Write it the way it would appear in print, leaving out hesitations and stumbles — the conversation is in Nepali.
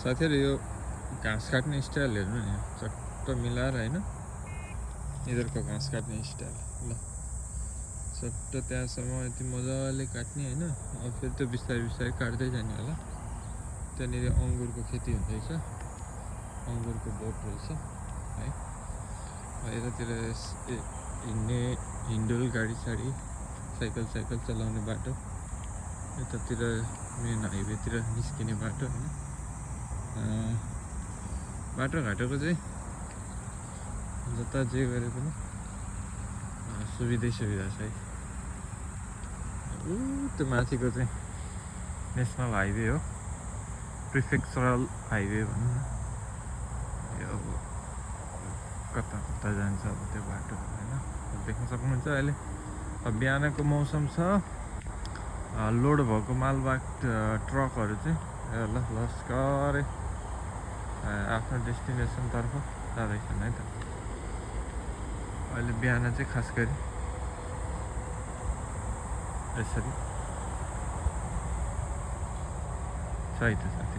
साथीहरु यो घाँस काट्ने स्टाइल हेर्नु नि चट्ट मिलाएर हैन यिनीहरुको घाँस काट्ने स्टाइल ल चट्ट त्यहाँसम्म यति मजाले काट्ने हैन अब फेरि त्यो बिस्तारै बिस्तारै काट्दै जाने होला त्यहाँनिर अंगुरको खेती हुँदैछ अंगुरको बोट रहेछ है यतातिर हिँड्ने हिन्डोल गाडी साडी साइकल चलाउने बाटो यतातिर मेन हाइवेतिर निस्किने बाटो हैन बाटोघाटोको चाहिँ जता जे गरे पनि सुविधा छ है त्यो माथिको चाहिँ नेसनल हाइवे हो प्रिफेक्चरल हाइवे भनौँ न यो कता कता जान्छ अब त्यो बाटो हैन देख्न सक्नुहुन्छ अहिले अब बिहानको मौसम छ लोड भएको मालवाहक ट्रकहरू चाहिँ ल लस्करै आफ्नो डेस्टिनेसन तर्फ जाँदैछन् है त अहिले बिहान चाहिँ खास गरी यसरी छ है त